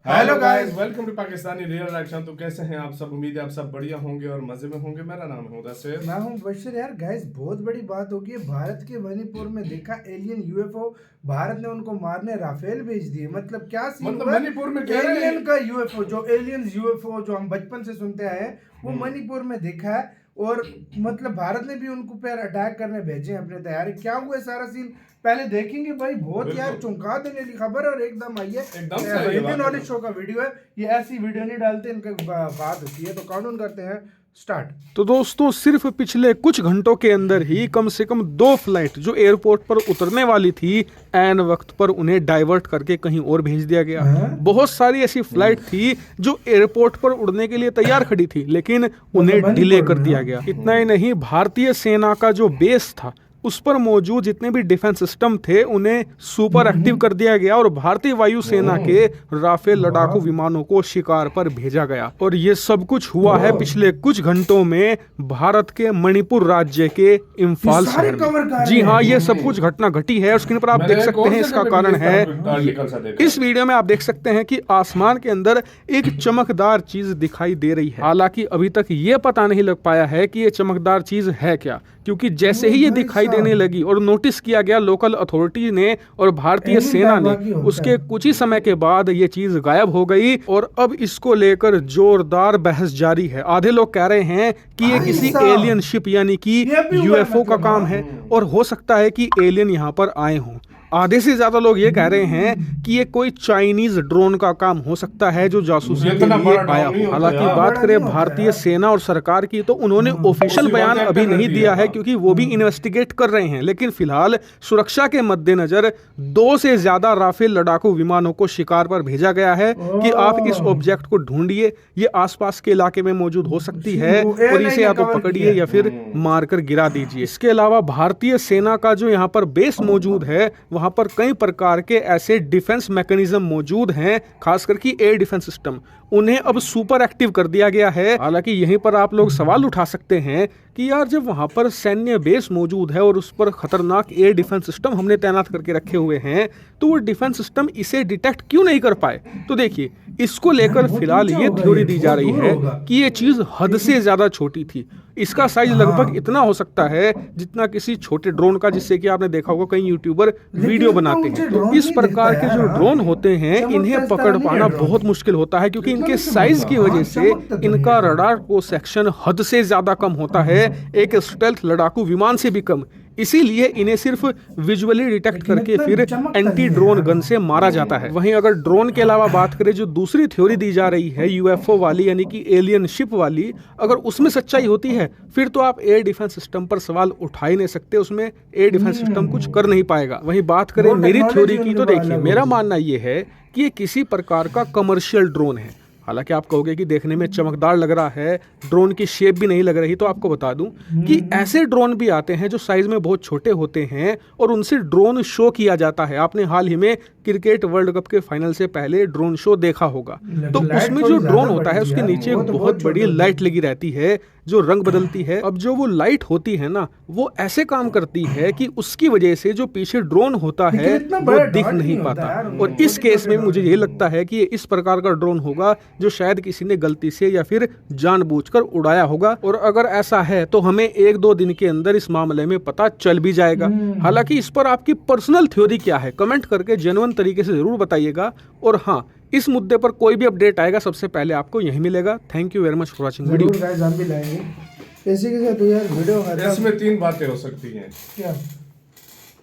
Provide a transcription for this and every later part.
Hello guys, welcome to Pakistani real reaction. तो कैसे हैं आप सब? उम्मीद है आप सब बढ़िया होंगे और मजे में होंगे। मेरा नाम है उदय। मैं हूं बशीर। यार गाइस, बहुत बड़ी बात होगी है। भारत के मणिपुर में देखा एलियन यूएफओ। भारत ने उनको मारने राफेल भेज दिए। मतलब क्या सीन मतलब हुआ? मणिपुर में कह रहे एलियन हैं का यूएफओ, जो एलियंस यूएफओ जो हम बचपन से सुनते आए हैं, वो मणिपुर में देखा है। और मतलब भारत ने भी उनको पर अटैक करने भेजे हैं अपने तैयारी। क्या हुआ है सारा सीन पहले देखेंगे भाई। बहुत यार चौंका देने वाली खबर और एकदम आई है। इंडियन नॉलेज शो का वीडियो है ये। ऐसी वीडियो नहीं डालते, इनके बात होती है। तो काउंट करते हैं स्टार्ट। तो दोस्तों, सिर्फ पिछले कुछ घंटों के अंदर ही कम से कम 2 फ्लाइट जो एयरपोर्ट पर उतरने वाली थी, ऐन वक्त पर उन्हें डाइवर्ट करके कहीं और भेज दिया गया। बहुत सारी ऐसी फ्लाइट थी जो एयरपोर्ट पर उड़ने के लिए तैयार खड़ी थी, लेकिन उन्हें डिले कर दिया गया। इतना ही नहीं, भारतीय सेना का जो बेस था उस पर मौजूद जितने भी डिफेंस सिस्टम थे उन्हें सुपर एक्टिव कर दिया गया और भारतीय वायुसेना के राफेल लड़ाकू विमानों को शिकार पर भेजा गया। और ये सब कुछ हुआ है पिछले कुछ घंटों में भारत के मणिपुर राज्य के इम्फाल शहर में। जी हाँ, ये सब कुछ घटना घटी है। स्क्रीन पर आप देख सकते हैं, इसका कारण है इस वीडियो में आप देख सकते हैं कि आसमान के अंदर एक चमकदार चीज दिखाई दे रही है। हालांकि अभी तक ये पता नहीं लग पाया है कि ये चमकदार चीज है क्या, क्योंकि जैसे ही ये दिखाई देने लगी और नोटिस किया गया लोकल अथॉरिटी ने और भारतीय सेना ने, उसके कुछ ही समय के बाद ये चीज गायब हो गई। और अब इसको लेकर जोरदार बहस जारी है। आधे लोग कह रहे हैं कि ये किसी एलियन शिप यानी कि यूएफओ का काम है और हो सकता है कि एलियन यहाँ पर आए हों। आधे से ज्यादा लोग ये कह रहे हैं कि ये कोई चाइनीज ड्रोन का काम हो सकता है जो जासूसी के लिए आया हो। हालांकि बात करें भारतीय सेना और सरकार की, तो उन्होंने ऑफिशियल बयान अभी नहीं दिया है क्योंकि वो भी इन्वेस्टिगेट कर रहे हैं। लेकिन फिलहाल सुरक्षा के मद्देनजर 2 से ज्यादा राफेल लड़ाकू विमानों को शिकार पर भेजा गया है कि आप इस ऑब्जेक्ट को ढूंढिए, ये आसपास के इलाके में मौजूद हो सकती है और इसे आप पकड़िए या फिर मारकर गिरा दीजिए। इसके अलावा भारतीय सेना का जो यहाँ पर बेस मौजूद है, वहां पर कई प्रकार के ऐसे डिफेंस मैकेनिज्म मौजूद हैं, खासकर कि एयर डिफेंस सिस्टम, उन्हें अब सुपर एक्टिव कर दिया गया है। हालांकि यहीं पर आप लोग सवाल उठा सकते हैं कि यार, जब वहां पर सैन्य बेस मौजूद है और उस पर खतरनाक एयर डिफेंस सिस्टम हमने तैनात करके रखे हुए हैं, तो वो डिफेंस सिस्टम इसे डिटेक्ट क्यों नहीं कर पाए? तो देखिए, इसको लेकर फिलहाल ये थ्योरी दी जा रही है कि ये चीज हद से ज्यादा छोटी थी। इसका साइज लगभग इतना हो सकता है जितना किसी छोटे ड्रोन का, जिससे कि आपने देखा होगा कई यूट्यूबर वीडियो बनाते हैं। तो इस प्रकार के जो ड्रोन होते हैं, इन्हें पकड़ पाना बहुत मुश्किल होता है क्योंकि इनके साइज की वजह से इनका रडार को सेक्शन हद से ज्यादा कम होता है, एक स्टेल्थ लड़ाकू विमान से भी कम। इसीलिए इन्हें सिर्फ विजुअली डिटेक्ट करके फिर एंटी ड्रोन गन से मारा जाता है। वहीं अगर ड्रोन के अलावा बात करें, जो दूसरी थ्योरी दी जा रही है यूएफओ वाली यानी कि एलियन शिप वाली, अगर उसमें सच्चाई होती है फिर तो आप एयर डिफेंस सिस्टम पर सवाल उठा ही नहीं सकते। उसमें एयर डिफेंस सिस्टम कुछ कर नहीं पाएगा। वहीं बात करें मेरी थ्योरी की, तो देखिए, मेरा मानना यह है कि ये किसी प्रकार का कमर्शियल ड्रोन है। हालांकि आप कहोगे कि देखने में चमकदार लग रहा है, ड्रोन की शेप भी नहीं लग रही, तो आपको बता दूं कि ऐसे ड्रोन भी आते हैं जो साइज में बहुत छोटे होते हैं और उनसे ड्रोन शो किया जाता है। आपने हाल ही में क्रिकेट वर्ल्ड कप के फाइनल से पहले ड्रोन शो देखा होगा, तो उसमें जो ड्रोन होता है उसके नीचे एक बहुत बड़ी लाइट लगी रहती है जो रंग बदलती है। अब जो वो लाइट होती है ना, वो ऐसे काम करती है कि उसकी वजह से जो पीछे ड्रोन होता है वो दिख नहीं पाता। और इस केस में मुझे ये लगता है कि ये इस प्रकार का ड्रोन होगा जो शायद किसी ने गलती से या फिर जानबूझकर उड़ाया होगा। और अगर ऐसा है तो हमें 1-2 दिन के अंदर इस मामले में पता चल भी जाएगा। हालांकि इस पर आपकी पर्सनल थ्योरी क्या है, कमेंट करके जेन्युइन तरीके से जरूर बताइएगा। और हाँ, इस मुद्दे पर कोई भी अपडेट आएगा सबसे पहले आपको यही मिलेगा। Thank you very much for watching video. हम भी लाएंगे इसी के साथ यार वीडियो। इसमें 3 बातें हो सकती हैं। क्या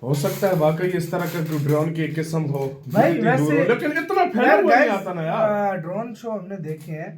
हो सकता है? वाकई इस तरह का ड्रोन की एक किस्म हो भाई, वैसे लेकिन इतना फैला हुआ नहीं आता ना यार। ड्रोन शो हमने देखे हैं,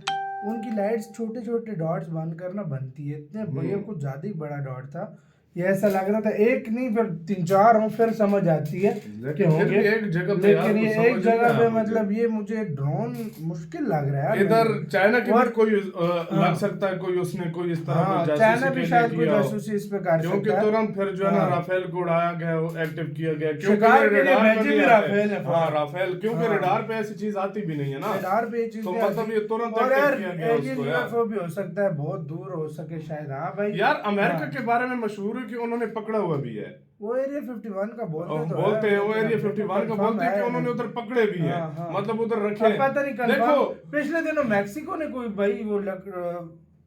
उनकी लाइट्स छोटे छोटे डॉट्स बन करना बनती है। इतने बढ़िया, कुछ ज्यादा ही बड़ा डॉट था। ये ऐसा लग रहा था एक नहीं फिर 3-4 हो, फिर समझ आती है कि होंगे एक जगह पे। लेकिन ये एक जगह पे, मतलब ये मुझे ड्रोन मुश्किल लग रहा है। इधर चाइना की भी कोई लग सकता है, कोई उसने कोई इस तरह चाइना भी शायद कोई जासूसी इस पे कर सकता है, क्योंकि तुरंत फिर जो है ना राफेल को उड़ाया गया, वो एक्टिव किया गया। शिकार के लिए भेजे भी राफेल है। हाँ, राफेल, क्योंकि रडार पे ऐसी चीज आती भी नहीं है ना। रडार पे ये चीज तो मतलब ये तुरंत और एक्टिव किया गया उसको। यूएफओ भी हो सकता है, बहुत दूर हो सके शायद। हाँ भाई, यार अमेरिका के बारे में मशहूर क्योंकि उन्होंने पकड़ा हुआ भी है। वो एरिया 51 का बोलते हैं वो एरिया 51 का बोलते हैं कि उन्होंने उधर पकड़े भी है, मतलब उधर रखे। पता नहीं देखो पिछले दिनों मैक्सिको ने कोई भाई वो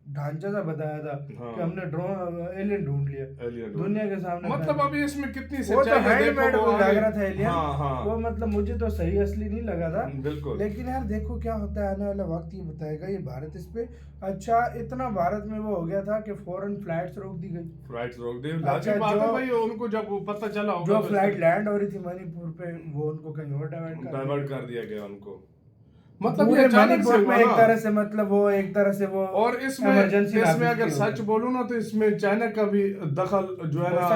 ढांचा सा बताया था कि हमने ड्रोन एलियन ढूंढ लिया दुनिया के सामने। मतलब अभी इसमें कितनी वो तो हैंडमेड वो लग रहा था एलियन। हाँ। वो मतलब मुझे तो सही असली नहीं लगा था बिल्कुल। लेकिन यार देखो क्या होता है, आने वाला वक्त ये बताएगा। ये भारत इस पे अच्छा इतना भारत में वो हो गया था कि फॉरेन फ्लाइट्स रोक दी गई। फ्लाइट्स रोक दी लाजिम बात है भाई। उनको जब पता चला होगा जो फ्लाइट लैंड हो रही थी मणिपुर पे वो उनको कहीं और डाइवर्ट कर दिया गया उनको। मतलब ये मणिपुर में एक तरह से मतलब वो एक तरह से वो और इसमें अगर सच बोलूं ना तो इसमें चाइना का भी दखल जो है ना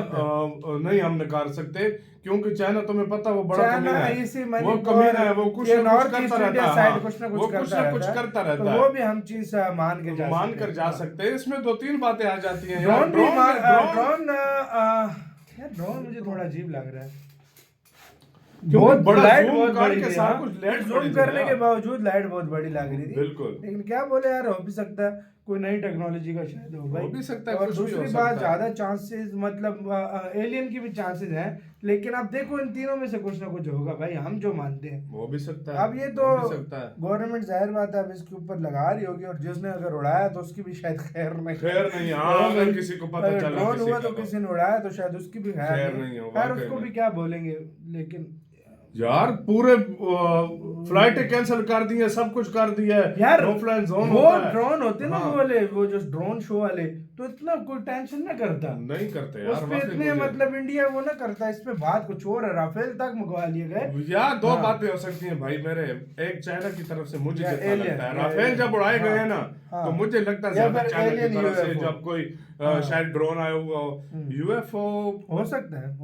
नहीं हम नकार सकते, क्योंकि चाइना तुम्हें पता वो बड़ा कमीना है, वो कमीना है, वो कुछ ना कुछ करता रहता है, वो कुछ ना कुछ करता रहता है। वो भी हम चीज मान कर जा सकते हैं। इसमें 2-3 बातें आ जाती हैं। ड्रोन मुझे थोड़ा अजीब लग रहा है, बहुत बड़ा लाइट जूम बहुत बड़ी के थी, साथ कुछ लाइट जूम करने के बावजूद लाइट बहुत बड़ी लग रही थी। बिल्कुल। लेकिन क्या बोले यार, हो भी सकता है कोई नई टेक्नोलॉजी का शायद हो भाई, हो भी सकता है। और दूसरी बात ज्यादा चांसेस मतलब एलियन की भी चांसेस हैं, लेकिन अब देखो इन तीनों में से कुछ ना कुछ होगा भाई, हम जो मानते हैं वो भी सकता है। अब ये तो गवर्नमेंट जाहिर बात है अब इसके ऊपर लगा रही होगी, और जिसने अगर उड़ाया तो उसकी भी शायद खैर नहीं। अगर किसी को पता चला ड्रोन हुआ तो किसी ने उड़ाया तो शायद उसकी भी खैर नहीं होगा। उसको भी क्या बोलेंगे। लेकिन यार पूरे फ्लाइट कैंसिल कर दी है, सब कुछ कर दिया है यार। नो फ्लाई जोन वो ड्रोन होते ना वो वाले, वो जो ड्रोन शो वाले, तो इतना कोई टेंशन ना करता, नहीं करते यार। उस पे इतने मतलब इंडिया वो ना करता, इस पे बात कुछ और है। राफेल तक मंगवा लिए गए यार। दो बातें हो सकती हैं भाई मेरे, एक चाइना की तरफ से मुझे जितना लगता है राफेल जब उड़ाए गए हैं ना, तो मुझे लगता है ज्यादा चाइना की तरफ से जब कोई शायद ड्रोन आया हुआ हो, यूएफओ हो सकता है।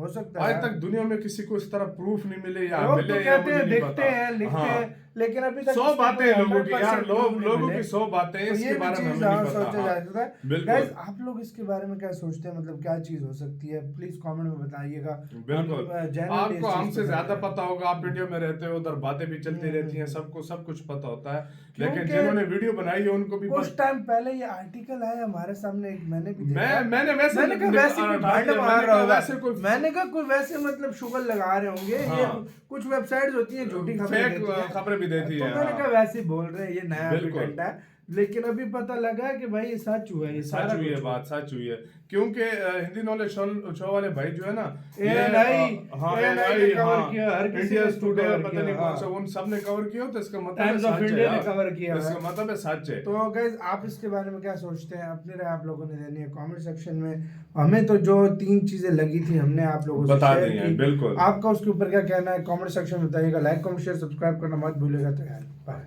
आज तक दुनिया में किसी को इस तरह प्रूफ नहीं मिले या मिले या मुझे नहीं पता। लिखते हैं लेकिन अभी तक 100 बातें लोगों की यार, लोगों की 100 बातें इसके बारे में हमें नहीं पता। गाइस आप लोग इसके बारे में क्या सोचते हैं, मतलब क्या चीज हो सकती है, प्लीज कमेंट में बताइएगा। बिल्कुल, आपको हमसे ज्यादा पता होगा, आप इंडिया में रहते हो, उधर बातें भी चलती रहती हैं, सबको सब कुछ पता होता है। लेकिन जिन्होंने वीडियो बनाई है उनको भी कुछ टाइम पहले ये आर्टिकल आया हमारे सामने, मैंने भी मैंने कहा कोई वैसे मतलब शुगर लगा रहे होंगे। ये कुछ वेबसाइट्स होती हैं झूठी खबरें भी देती है, तो मैंने कहा वैसे बोल रहे हैं ये नया कंटेंट है, लेकिन अभी पता लगा कि भाई ये सच हुआ है, ये सच हुई है, बात सच हुई है। क्योंकि हिंदी नॉलेज शो वाले भाई जो है ना, इंडिया टुडे पता नहीं कौन सा, उन सब ने कवर किया, तो इसका मतलब है सच है। तो गाइस आप इसके बारे में क्या सोचते हैं, अपनी राय आप लोगों ने देनी है कमेंट सेक्शन में। हमें तो जो 3 चीजें लगी थी हमने आप लोगों से बता दी हैं। बिल्कुल, आपका उसके ऊपर क्या कहना है कमेंट सेक्शन में बताइएगा। लाइक कमेंट शेयर सब्सक्राइब करना मत भूलिएगा। तो यार बाय।